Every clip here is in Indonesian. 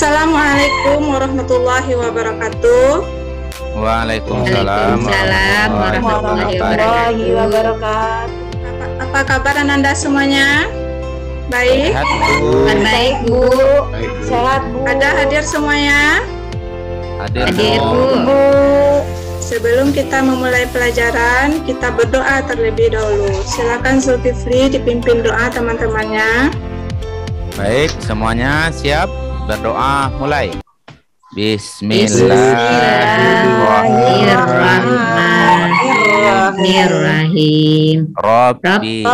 Assalamualaikum warahmatullahi wabarakatuh. Waalaikumsalam warahmatullahi wabarakatuh. Apa kabar Ananda semuanya? Baik? Baik, Bu. Sehat, Bu. Ada hadir semuanya? Hadir, Bu. Sebelum kita memulai pelajaran, kita berdoa terlebih dahulu. Silakan Zulkifli dipimpin doa teman-temannya. Baik, semuanya siap? Berdoa mulai. Bismillahirrahmanirrahim. Rabbi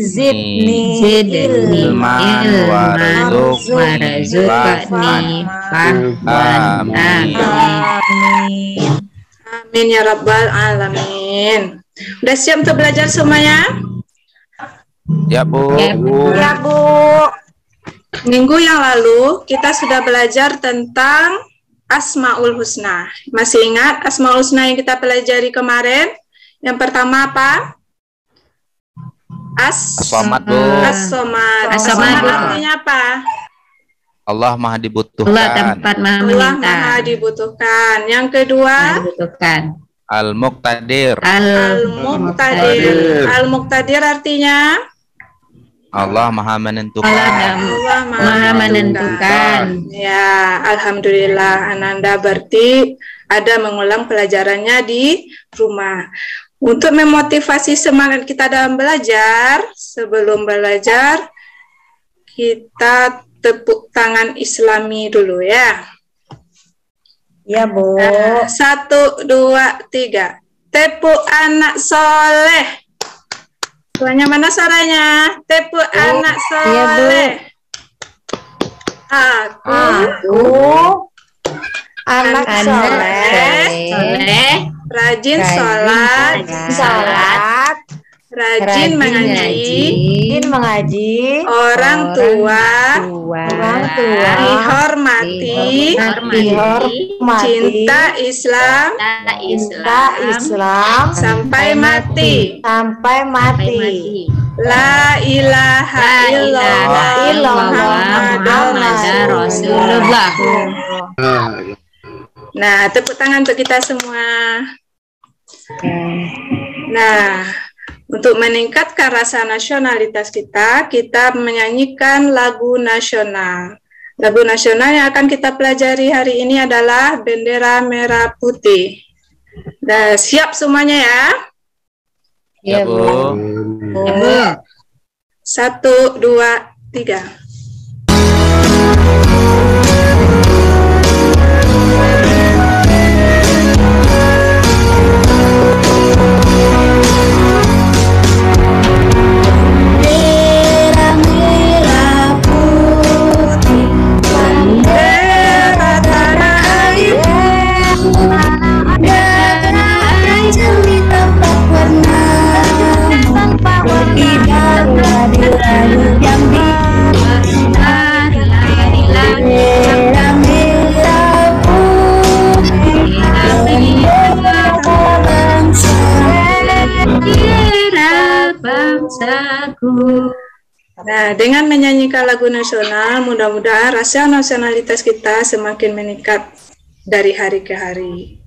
zidni ilman warzuqni fahman. Amin ya rabbal alamin. Udah siap untuk belajar semuanya? Ya, Bu. Ya, Bu. Minggu yang lalu kita sudah belajar tentang Asmaul Husna. Masih ingat Asmaul Husna yang kita pelajari kemarin? Yang pertama apa? As-Somad, Bu. As-Somad. As-Somad artinya apa? Allah Maha Allah dibutuhkan. tempat Maha Allah meminta. Maha dibutuhkan. Yang kedua, Dibutuhkan. Al-Muqtadir. Al-Muqtadir. Al-Muqtadir artinya Allah Maha menentukan. Allah Maha menentukan. Ya, alhamdulillah Ananda berarti ada mengulang pelajarannya di rumah. Untuk memotivasi semangat kita dalam belajar, sebelum belajar kita tepuk tangan Islami dulu ya. Ya, Bu. 1, 2, 3. Tepuk anak soleh. Suaranya mana suaranya? Tepuk anak soleh. Aku anak soleh, rajin sholat, rajin mengaji, orang tua dihormati, cinta Islam sampai mati. La ilaha illallah Muhammadur Rasulullah. Nah, tepuk tangan untuk kita semua. Nah, untuk meningkatkan rasa nasionalitas kita, kita menyanyikan lagu nasional. Lagu nasional yang akan kita pelajari hari ini adalah Bendera Merah Putih. Nah, siap semuanya ya? Ya, Bu. 1, 2, 3. Nah, dengan menyanyikan lagu nasional, mudah-mudahan rasa nasionalitas kita semakin meningkat dari hari ke hari.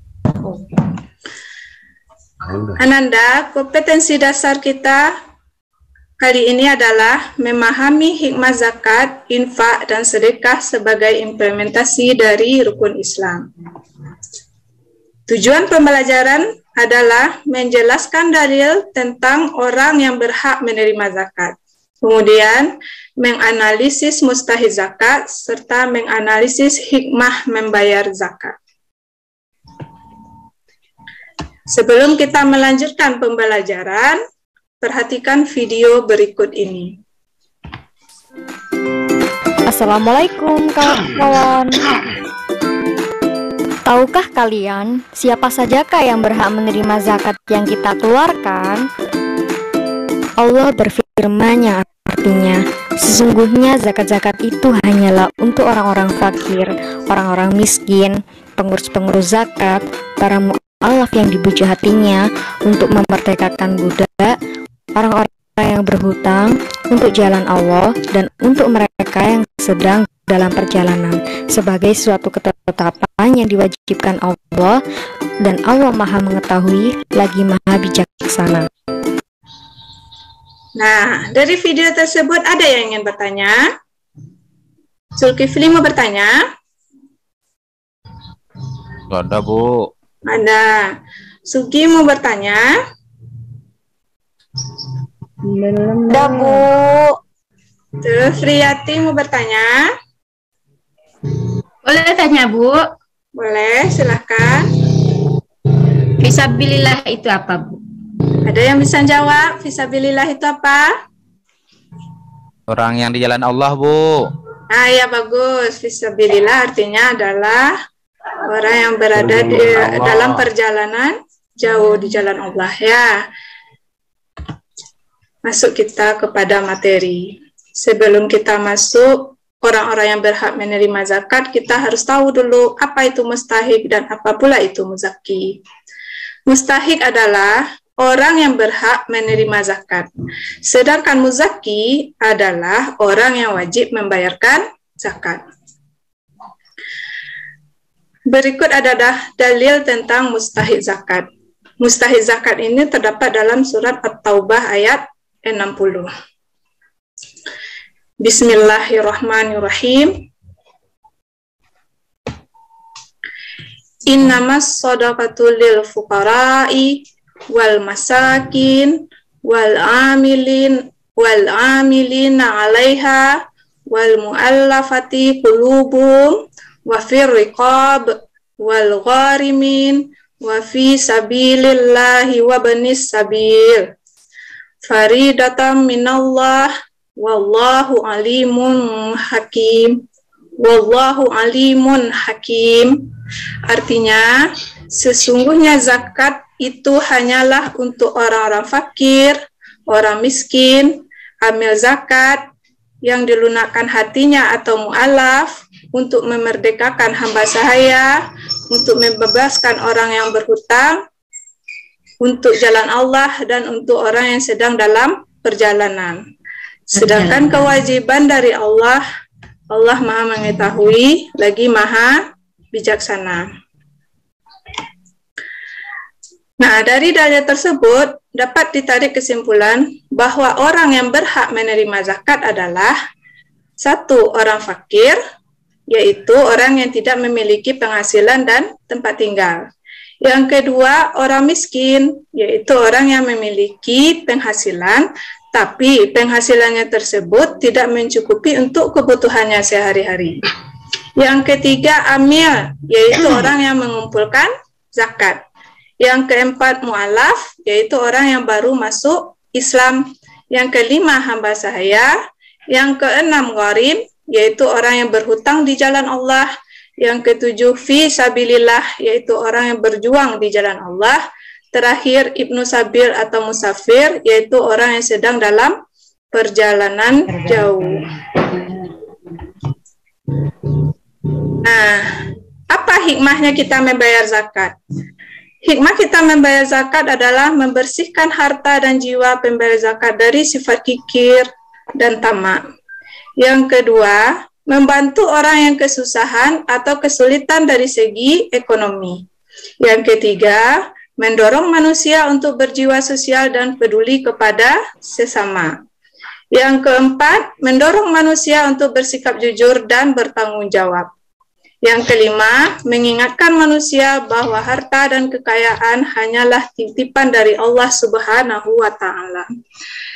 Ananda, kompetensi dasar kita kali ini adalah memahami hikmah zakat, infak, dan sedekah sebagai implementasi dari rukun Islam. Tujuan pembelajaran adalah menjelaskan dalil tentang orang yang berhak menerima zakat. Kemudian, menganalisis mustahil zakat, serta menganalisis hikmah membayar zakat. Sebelum kita melanjutkan pembelajaran, perhatikan video berikut ini. Assalamualaikum kawan-kawan. Tahukah kalian siapa sajakah yang berhak menerima zakat yang kita keluarkan? Allah berfirman yang artinya, sesungguhnya zakat-zakat itu hanyalah untuk orang-orang fakir, orang-orang miskin, pengurus-pengurus zakat, para mu'alaf yang dibujuk hatinya untuk memerdekakan budak, orang-orang yang berhutang untuk jalan Allah, dan untuk mereka yang sedang dalam perjalanan sebagai suatu ketetapan yang diwajibkan Allah, dan Allah Maha Mengetahui lagi Maha Bijaksana. Nah, dari video tersebut ada yang ingin bertanya? Zulkifli mau bertanya? Gak ada, Bu. Ada. Sugi mau bertanya? Belum. Ada, Bu. Terus Riyati mau bertanya? Boleh tanya, Bu? Boleh, silahkan. Fisabilillah itu apa, Bu? Ada yang bisa jawab? Fisabilillah itu apa? Orang yang di jalan Allah, Bu. Ah ya, bagus. Fisabilillah artinya adalah orang yang berada di dalam perjalanan jauh di jalan Allah, ya. Masuk kita kepada materi. Sebelum kita masuk orang-orang yang berhak menerima zakat, kita harus tahu dulu apa itu mustahik dan apa pula itu muzaki. Mustahik adalah orang yang berhak menerima zakat. Sedangkan muzaki adalah orang yang wajib membayarkan zakat. Berikut adalah dalil tentang mustahik zakat. Mustahik zakat ini terdapat dalam surat At-Taubah ayat 60. Bismillahirrahmanirrahim. Innamas shadaqatu lil fuqara'i wal masakin wal amilina 'alaiha wal mu'allafati qulubuhum wa fir riqab wal gharimin wa fi sabilillahi wa banis sabil faridatan minallah wallahu alimun hakim. Wallahu alimun hakim. Artinya, sesungguhnya zakat itu hanyalah untuk orang-orang fakir, orang miskin, amil zakat yang dilunakkan hatinya atau mu'alaf, untuk memerdekakan hamba sahaya, untuk membebaskan orang yang berhutang, untuk jalan Allah, dan untuk orang yang sedang dalam perjalanan. Sedangkan kewajiban dari Allah, Allah Maha Mengetahui lagi Maha Bijaksana. Nah, dari dalil tersebut dapat ditarik kesimpulan bahwa orang yang berhak menerima zakat adalah satu, orang fakir, yaitu orang yang tidak memiliki penghasilan dan tempat tinggal. Yang kedua, orang miskin, yaitu orang yang memiliki penghasilan, tapi penghasilannya tersebut tidak mencukupi untuk kebutuhannya sehari-hari. Yang ketiga, amil, yaitu orang yang mengumpulkan zakat. Yang keempat, mu'alaf, yaitu orang yang baru masuk Islam. Yang kelima, hamba sahaya. Yang keenam, gharim, yaitu orang yang berhutang di jalan Allah. Yang ketujuh, fi sabilillah, yaitu orang yang berjuang di jalan Allah. Terakhir, ibnu sabil atau musafir, yaitu orang yang sedang dalam perjalanan jauh. Nah, apa hikmahnya kita membayar zakat? Hikmah kita membayar zakat adalah membersihkan harta dan jiwa pembayar zakat dari sifat kikir dan tamak. Yang kedua, membantu orang yang kesusahan atau kesulitan dari segi ekonomi. Yang ketiga, mendorong manusia untuk berjiwa sosial dan peduli kepada sesama. Yang keempat, mendorong manusia untuk bersikap jujur dan bertanggung jawab. Yang kelima, mengingatkan manusia bahwa harta dan kekayaan hanyalah titipan dari Allah Subhanahu wa Ta'ala.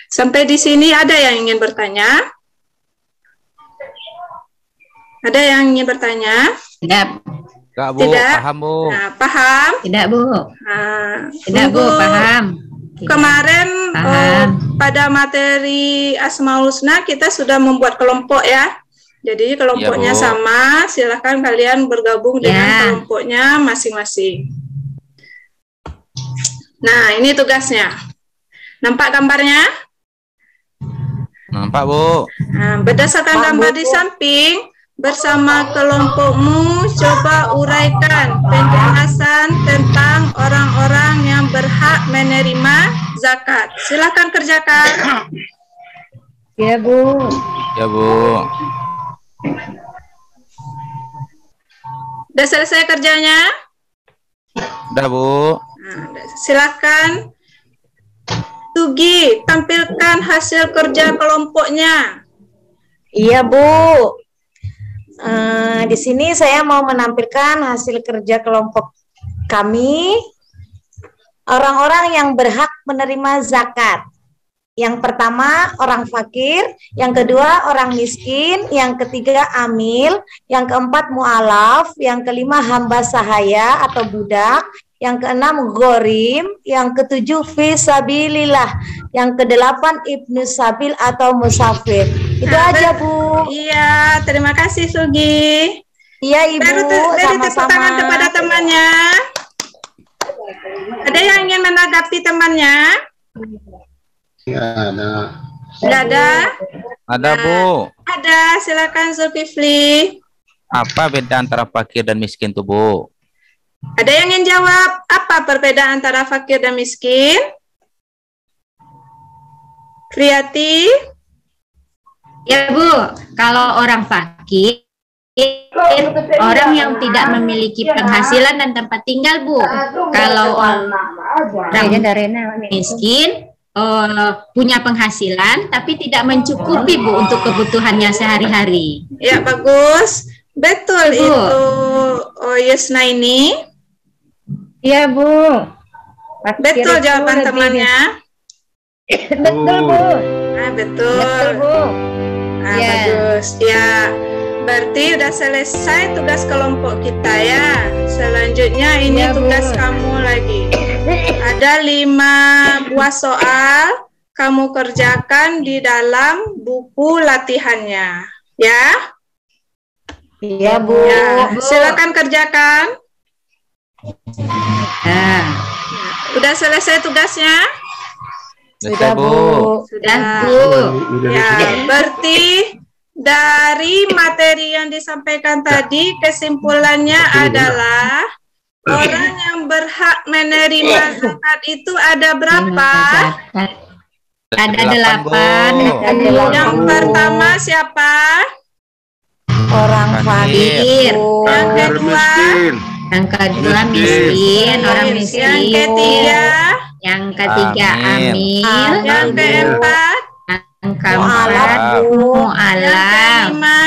Sampai di sini ada yang ingin bertanya? Ada yang ingin bertanya? Tidak. Enggak, Bu. Tidak. Paham, Bu. Nah, paham? Tidak, Bu. Nah, Tidak, Bu. untuk Paham. Tidak. kemarin Paham. pada materi Asmaul Husna kita sudah membuat kelompok ya. Jadi kelompoknya Bu. sama, silahkan kalian bergabung dengan Ya. kelompoknya masing-masing. Nah, ini tugasnya. Nampak gambarnya? Nampak, Bu. Nah, berdasarkan gambar di samping, bersama kelompokmu coba uraikan penjelasan tentang orang-orang yang berhak menerima zakat. Silakan kerjakan. Ya, Bu. Ya, Bu. Udah selesai kerjanya? Udah, Bu. Nah, silakan. Tugi, tampilkan hasil kerja kelompoknya. Iya, Bu. Di sini saya mau menampilkan hasil kerja kelompok kami, orang-orang yang berhak menerima zakat. Yang pertama orang fakir, yang kedua orang miskin, yang ketiga amil, yang keempat mu'alaf, yang kelima hamba sahaya atau budak, yang keenam ghorim, yang ketujuh fisabilillah, yang kedelapan ibnu sabil atau musafir. Itu aja, Bu. Iya, terima kasih Sugi. Iya, Ibu, Beri tepuk sama-sama. tangan kepada temannya. Ada yang ingin menanggapi temannya? Ya, ada. Tidak ada? Ada, Bu. Ada, silakan Zulkifli. Apa beda antara fakir dan miskin tuh, Bu? Ada yang ingin jawab apa perbedaan antara fakir dan miskin? Priyati? Ya Bu, kalau orang fakir, orang yang tidak memiliki penghasilan dan tempat tinggal, Bu. Kalau orang miskin, punya penghasilan tapi tidak mencukupi, Bu, untuk kebutuhannya sehari-hari. Ya, bagus. Betul Bu. itu. Oh, Yusna ini. Iya, Bu. Betul jawaban temannya. Betul, Bu. Ah, betul. Betul, Bu. Ah, Ya. bagus. Ya. Berarti udah selesai tugas kelompok kita ya. Selanjutnya ini Ya, Bu. tugas kamu lagi. Ada 5 buah soal kamu kerjakan di dalam buku latihannya. Ya. Iya, Bu. Ya, silakan kerjakan. Nah, Udah selesai tugasnya? Selesai, Bu. sudah, Sudah. Bu. Ya, berarti dari materi yang disampaikan tadi kesimpulannya adalah orang yang berhak menerima zakat itu ada berapa? Ada 8, 8. Bu. Yang pertama siapa? Orang fakir. Bu. Yang kedua? Yang kedua miskin, orang Yang miskin. ketiga? Yang ketiga Amil. amil. Yang keempat? Yang keempat Yang mu'alaf. kelima?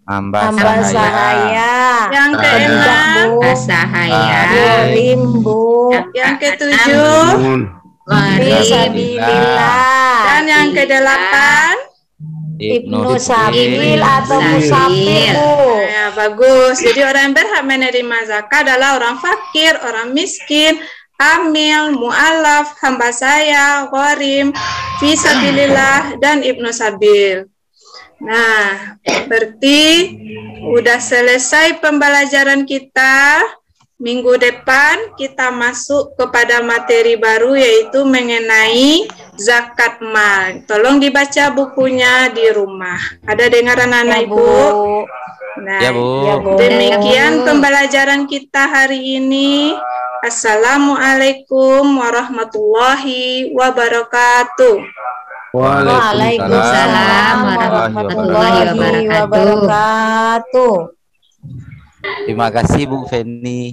Hamba Hamba sahaya. sahaya. Yang keenam? Sahaya. Ghorim, Bu. Yang ketujuh? Fisabilillah. Dan yang kedelapan? Ibnu sabil atau Sabil. musafir, Bu. Ya, bagus. Jadi orang yang berhak menerima zakat adalah orang fakir, orang miskin, amil, mu'alaf, hamba saya, ghorim, fisabilillah, dan ibnu sabil. Nah, berarti udah selesai pembelajaran kita. Minggu depan kita masuk kepada materi baru yaitu mengenai zakat mal. Tolong dibaca bukunya di rumah. Ada dengaran anak Ya, Ibu? Nah, Ya, Bu. Ya, Bu. demikian pembelajaran kita hari ini. Assalamualaikum warahmatullahi wabarakatuh. Waalaikumsalam warahmatullahi wabarakatuh. Terima kasih, Bu Feni.